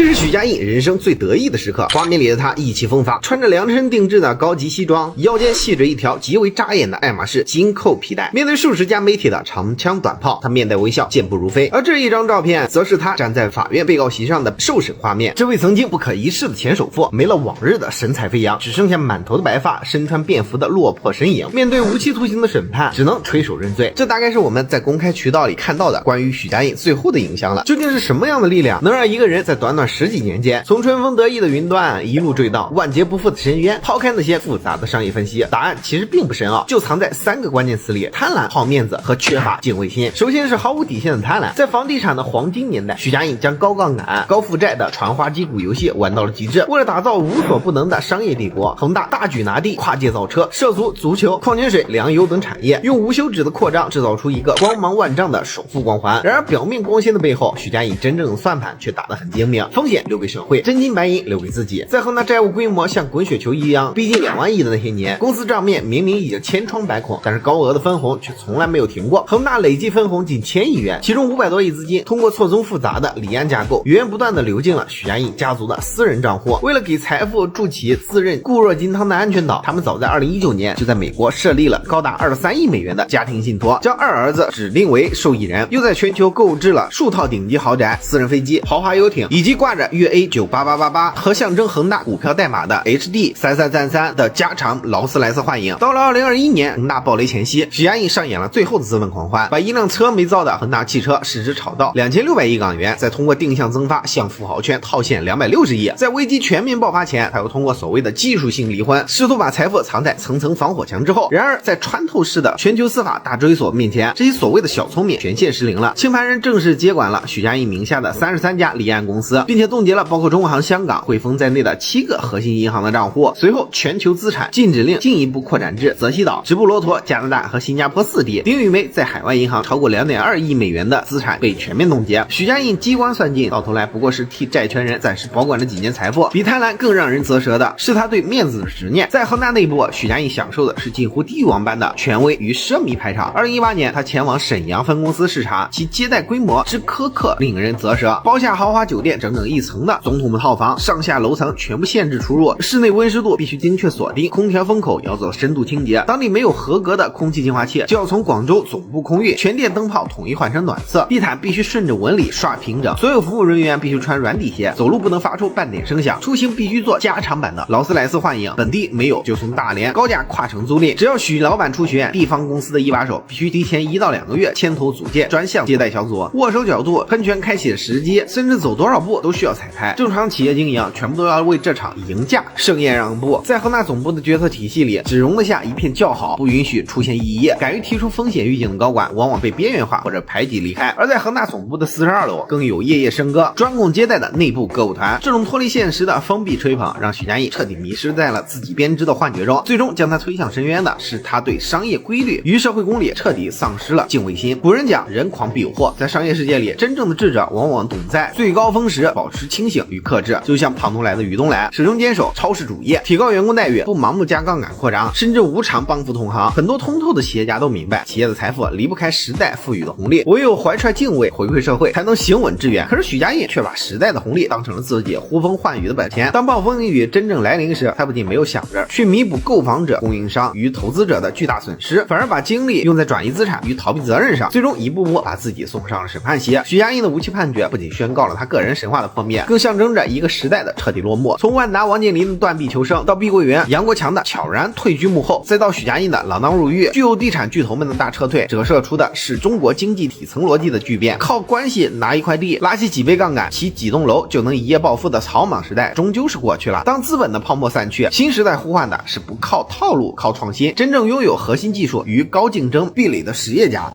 這是許家印人生最得意的時刻，畫面裡的他意气風發，穿着量身定制的高级西装，腰间系着一条极为扎眼的爱马仕金扣皮带。面对数十家媒体的长枪短炮，他面带微笑，健步如飞。而这一张照片则是他站在法院被告席上的受审画面。这位曾经不可一世的前首富，没了往日的神采飞扬，只剩下满头的白发，身穿便服的落魄身影。面对无期徒刑的审判，只能垂手認罪。这大概是我們在公開渠道裡看到的關於許家印最後的影像了。究竟是什麼樣的力量，能讓一個人在短短10幾年間，從春風得意的雲端一路墜到萬劫不復的深淵？拋開那些複雜的商業分析，答案其實並不深奧，就藏在3個關鍵詞裡：貪婪、好面子和缺乏敬畏心。首先是毫無底線的貪婪。在房地產的黃金年代，許家印將高槓桿、高負債的傳花擊鼓遊戲玩到了極致。為了打造無所不能的商業帝國，恆大大舉拿地、跨界造車、涉足足球、礦泉水、糧油等產業，用無休止的擴張制造出一個光芒萬丈的首富光環。然而表面光鮮的背後，許家印真正的算盤卻打得很精明，風險留給社會，真金白銀留給自己。在恆大債務規模像滾雪球一樣逼近2萬億的那些年，公司賬面明明已經千瘡百孔，但是高額的分紅卻從來沒有停過。恆大累計分紅近1000億元，其中500多億資金通過錯綜複雜的離岸架構，源源不斷地流進了許家印家族的私人賬戶。為了給財富築起自認固若金湯的安全島，他們早在2019年就在美國設立了高達23億美元的家庭信託，將2兒子指定為受益人，又在全球購置了數套頂級豪宅、私人飛機、豪華遊艇，以及掛着粵 A98888和象徵恆大股票代碼的 HD3333的加長勞斯萊斯幻影。到了2021年恆大暴雷前夕，許家印上演了最後的資本狂歡，把一輛車沒造的恆大汽車市值炒到2600億港元，再通過定向增發向富豪圈套現260億。在危機全面爆發前，他又通過所謂的技術性離婚，試圖把財富藏在層層防火牆之後。然而在穿透式的全球司法大追索面前，這些所謂的小聰明全線失靈了。清盤人正式接管了許家印名下的33家離岸公司，並且凍結了包括中航、香港、匯豐在內的7個核心銀行的賬戶。隨後全球資產禁止令進一步擴展至澤西島、直布羅陀、加拿大和新加坡4地。丁宇梅在海外銀行超過2.2億美元的資產被全面凍結。許家印機關算盡，到頭來不過是替債權人暫時保管了幾年財富。比貪婪更讓人嘖舌的是他對面子的執念。在恆大內部，許家印享受的是近乎帝王般的權威與奢靡排場。2018年，他前往瀋陽分公司視察，其接待規模之苛刻令人嘖舌，包下豪華酒店整整1層的總統套房，上下樓層全部限制出入，室內溫濕度必須精確鎖定，空調風口要做深度清潔，當地沒有合格的空氣淨化器，就要從廣州總部空運，全店燈泡統一換成暖色，地毯必須順着紋理刷平整，所有服務人員必須穿軟底鞋，走路不能發出半點聲響，出行必須坐加長版的勞斯萊斯幻影，本地沒有就從大連高價跨城租賃。只要許老闆出選，地方公司的一把手必須提前1到2個月牽頭組建專項接待小組，握手角度、噴泉開啟的時機，甚至走多少步都需要彩排。正常企業經營全部都要為這場贏家盛宴讓步。在恆大總部的決策體系裡，只容得下一片叫好，不允許出現異議。敢於提出風險預警的高管往往被邊緣化或者排擠離開。而在恆大總部的42樓，更有夜夜笙歌、專供接待的內部歌舞團。這種脫離現實的封閉吹捧，讓許家印徹底迷失在了自己編織的幻覺中，最終將他推向深淵的是他對商業規律與社會公理徹底喪失了敬畏心。古人講人狂必有禍，在商業世界裡，真正的智者往往懂在最高峰時保持清醒與克制。就像龐東來的於東來，始終堅守超市主業，提高員工待遇，不盲目加槓桿擴張，甚至無償幫扶同行。很多通透的企業家都明白，企業的財富離不開時代賦予的紅利，唯有懷揣敬畏回饋社會，才能行穩致遠。可是許家印卻把時代的紅利當成了自己呼風喚雨的本錢。當暴風雨真正來臨時，他不僅沒有想着去彌補購房者、供應商與投資者的巨大損失，反而把精力用在轉移資產與逃避責任上，最終一步步把自己送上了審判席。許家印的無期判決不僅宣告了他個人神話的破滅，更象徵着一個時代的徹底落幕。從萬達王健林的斷臂求生，到碧桂園楊國強的悄然退居幕後，再到許家印的鋃鐺入獄，具有地產巨頭們的大撤退，折射出的是中國經濟底層邏輯的巨變。靠關係拿一塊地，拉起幾倍槓桿，起幾棟樓就能一夜暴富的草莽時代終究是過去了。當資本的泡沫散去，新時代呼喚的是不靠套路、靠創新，真正擁有核心技術與高競爭壁壘的實業家。